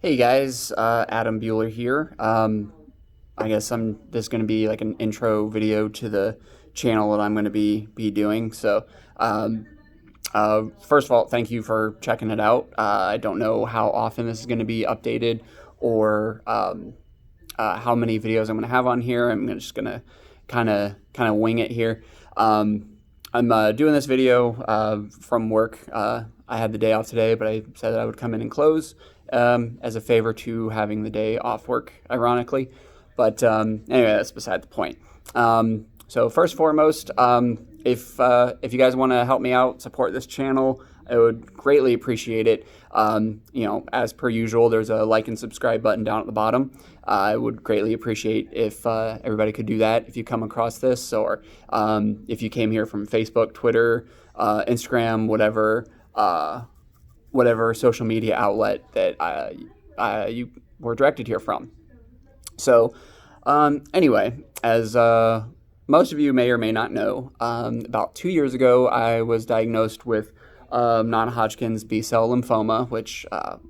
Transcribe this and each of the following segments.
Hey guys, Adam Bueller here. I guess this is going to be like an intro video to the channel that I'm going to be doing. First of all, thank you for checking it out. I don't know how often this is going to be updated or how many videos I'm going to have on here. I'm just going to kind of wing it here. I'm doing this video from work. I had the day off today, but I said that I would come in and close as a favor to having the day off work, ironically. But anyway, that's beside the point. So first and foremost, if you guys want to help me out, support this channel, I would greatly appreciate it. As per usual, there's a like and subscribe button down at the bottom. I would greatly appreciate if everybody could do that if you come across this, or if you came here from Facebook, Twitter, Instagram, whatever social media outlet that you were directed here from. So anyway, as most of you may or may not know, about 2 years ago, I was diagnosed with non-Hodgkin's B-cell lymphoma, which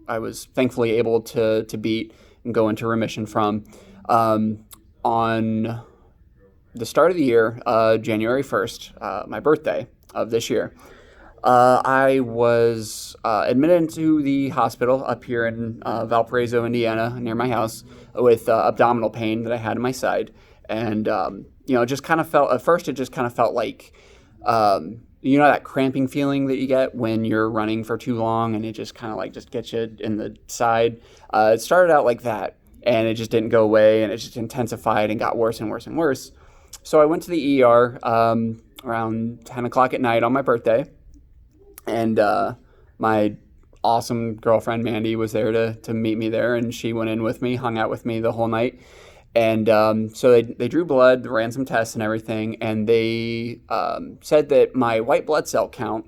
I was thankfully able to beat and go into remission from. On the start of the year, January 1st, my birthday of this year, I was admitted into the hospital up here in Valparaiso, Indiana, near my house, with abdominal pain that I had in my side. And, it just kind of felt, at first it just kind of felt like, that cramping feeling that you get when you're running for too long and it just kind of just gets you in the side. It started out like that, and it just didn't go away, and it just intensified and got worse and worse and worse. So I went to the ER around 10 o'clock at night on my birthday. And my awesome girlfriend, Mandy, was there to meet me there, and she went in with me, hung out with me the whole night. And so they drew blood, ran some tests and everything, and they said that my white blood cell count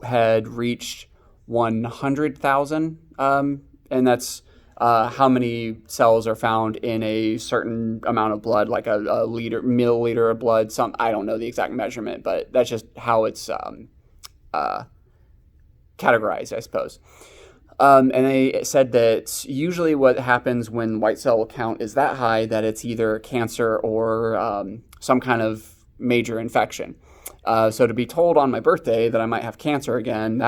had reached 100,000, and that's how many cells are found in a certain amount of blood, like a milliliter of blood. I don't know the exact measurement, but that's just how it's categorized, I suppose. And they said that usually what happens when white cell count is that high, that it's either cancer or some kind of major infection. So to be told on my birthday that I might have cancer again,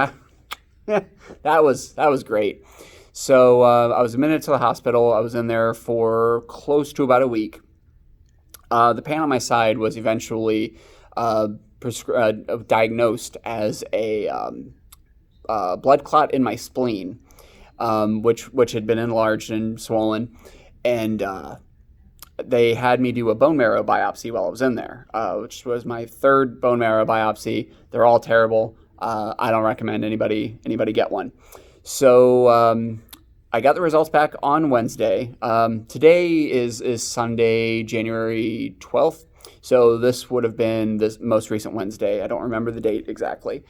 that was great. So I was admitted to the hospital. I was in there for close to about a week. The pain on my side was eventually diagnosed as a blood clot in my spleen, which had been enlarged and swollen, and they had me do a bone marrow biopsy while I was in there, which was my third bone marrow biopsy. They're all terrible. I don't recommend anybody get one. So I got the results back on Wednesday. Today is Sunday, January 12th. So this would have been this most recent Wednesday. I don't remember the date exactly.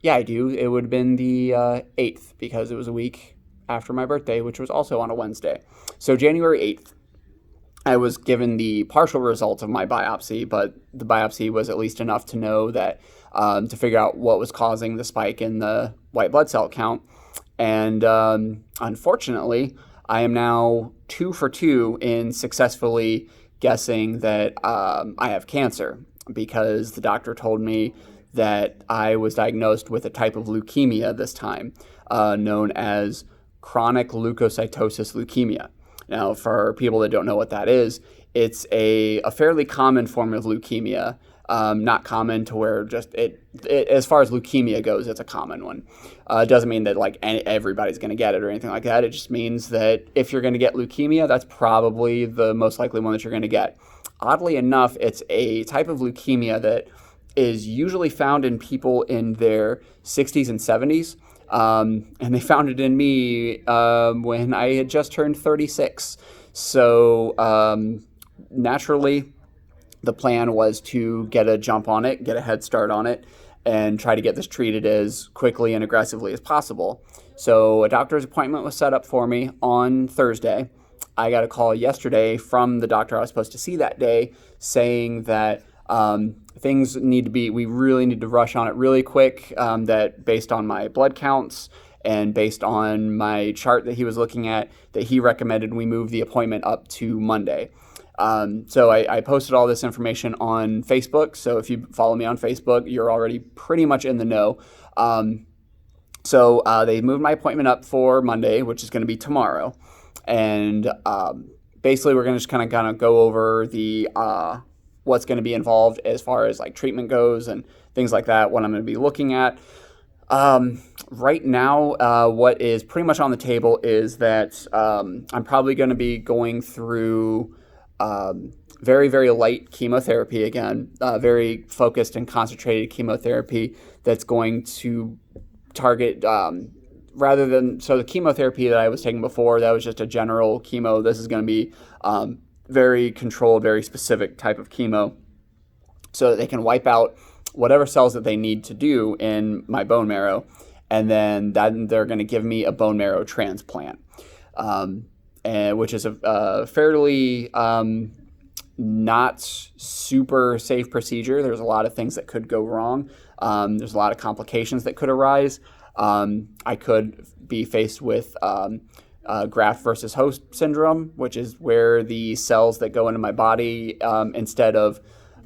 Yeah, I do. It would have been the 8th, because it was a week after my birthday, which was also on a Wednesday. So January 8th, I was given the partial results of my biopsy, but the biopsy was at least enough to know that, to figure out what was causing the spike in the white blood cell count. And unfortunately, I am now 2 for 2 in successfully guessing that I have cancer, because the doctor told me that I was diagnosed with a type of leukemia this time, known as chronic leukocytosis leukemia. Now, for people that don't know what that is, it's a fairly common form of leukemia, not common to where just as far as leukemia goes, it's a common one. It doesn't mean that everybody's going to get it or anything like that. It just means that if you're going to get leukemia, that's probably the most likely one that you're going to get. Oddly enough, it's a type of leukemia that is usually found in people in their 60s and 70s. And they found it in me when I had just turned 36. So naturally, the plan was to get a jump on it, get a head start on it, and try to get this treated as quickly and aggressively as possible. So a doctor's appointment was set up for me on Thursday. I got a call yesterday from the doctor I was supposed to see that day saying that we really need to rush on it really quick, that based on my blood counts and based on my chart that he was looking at, that he recommended we move the appointment up to Monday. So I posted all this information on Facebook. So if you follow me on Facebook, you're already pretty much in the know. So they moved my appointment up for Monday, which is going to be tomorrow. And basically, we're going to just kind of go over the what's going to be involved as far as like treatment goes and things like that, what I'm going to be looking at. Right now, what is pretty much on the table is that I'm probably going to be going through very, very light chemotherapy again, very focused and concentrated chemotherapy that's going to target rather than, so the chemotherapy that I was taking before, that was just a general chemo. This is going to be very controlled, very specific type of chemo so that they can wipe out whatever cells that they need to do in my bone marrow. And then they're going to give me a bone marrow transplant, which is a fairly not super safe procedure. There's a lot of things that could go wrong. There's a lot of complications that could arise. I could be faced with graft versus host syndrome, which is where the cells that go into my body, instead of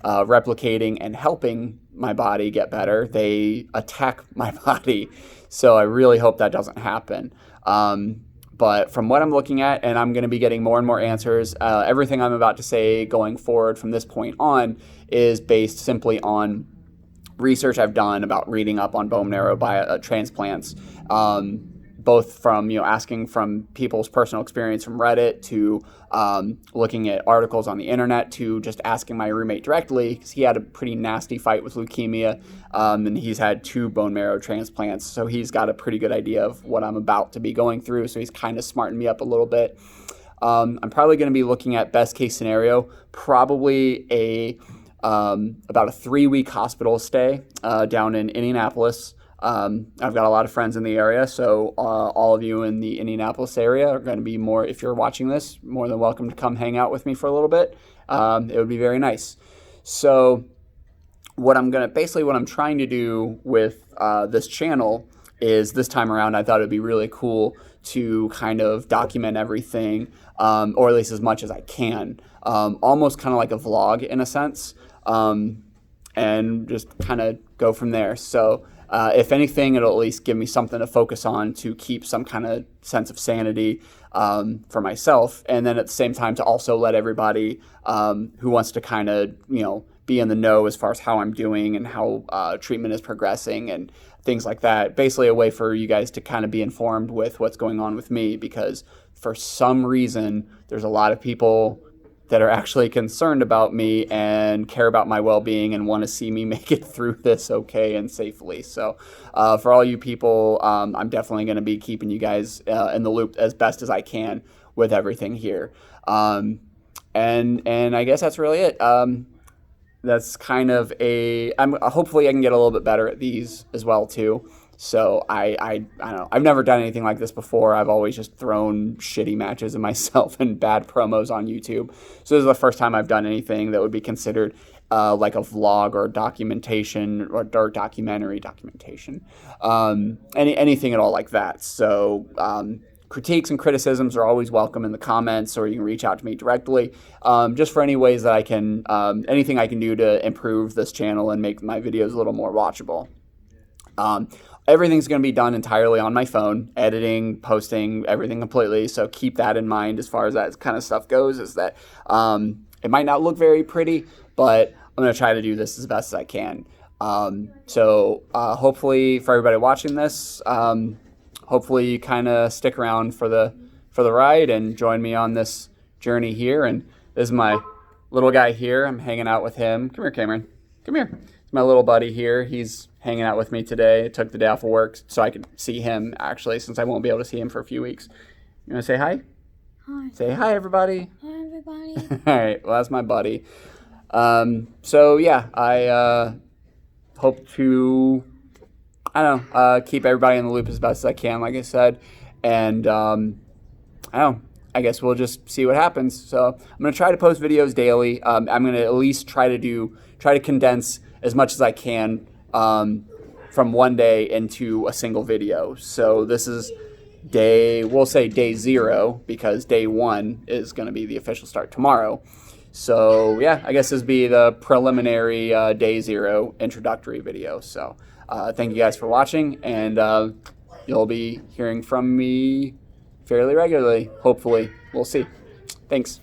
replicating and helping my body get better, they attack my body. So I really hope that doesn't happen. But from what I'm looking at, and I'm going to be getting more and more answers, everything I'm about to say going forward from this point on is based simply on research I've done about reading up on bone marrow transplants, both from asking from people's personal experience from Reddit to looking at articles on the internet to just asking my roommate directly, because he had a pretty nasty fight with leukemia, and he's had 2 bone marrow transplants, so he's got a pretty good idea of what I'm about to be going through, so he's kind of smartened me up a little bit. I'm probably going to be looking at best case scenario, probably about a 3-week hospital stay down in Indianapolis. I've got a lot of friends in the area, so all of you in the Indianapolis area are going to be if you're watching this, more than welcome to come hang out with me for a little bit. It would be very nice. So what I'm trying to do with this channel is, this time around, I thought it'd be really cool to kind of document everything, or at least as much as I can, almost kind of like a vlog in a sense, and just kind of go from there. So if anything, it'll at least give me something to focus on to keep some kind of sense of sanity for myself, and then at the same time to also let everybody who wants to kind of be in the know as far as how I'm doing and how treatment is progressing and things like that. Basically a way for you guys to kind of be informed with what's going on with me, because for some reason there's a lot of people that are actually concerned about me and care about my well-being and want to see me make it through this okay and safely. So for all you people, I'm definitely going to be keeping you guys in the loop as best as I can with everything here. And I guess that's really it. That's kind of hopefully I can get a little bit better at these as well too. So I don't know. I've never done anything like this before. I've always just thrown shitty matches of myself and bad promos on YouTube. So this is the first time I've done anything that would be considered like a vlog or documentation or documentary documentation. Anything at all like that. So critiques and criticisms are always welcome in the comments, or you can reach out to me directly, just for any ways that I can, anything I can do to improve this channel and make my videos a little more watchable. Everything's going to be done entirely on my phone, editing, posting, everything completely. So keep that in mind as far as that kind of stuff goes, is that it might not look very pretty, but I'm going to try to do this as best as I can. So hopefully for everybody watching this, hopefully you kind of stick around for the ride and join me on this journey here. And this is my little guy here. I'm hanging out with him. Come here, Cameron. Come here. It's my little buddy here. He's hanging out with me today. I took the day off of work so I could see him, actually, since I won't be able to see him for a few weeks. You want to say hi? Hi. Say hi, everybody. Hi, everybody. All right. Well, that's my buddy. So, yeah, I hope to, keep everybody in the loop as best as I can, like I said. And, I guess we'll just see what happens. So I'm going to try to post videos daily. I'm going to at least try to condense as much as I can from one day into a single video. So this is we'll say day 0 because day 1 is going to be the official start tomorrow. So yeah, I guess this would be the preliminary day 0 introductory video. So thank you guys for watching, and you'll be hearing from me fairly regularly, hopefully. We'll see. Thanks.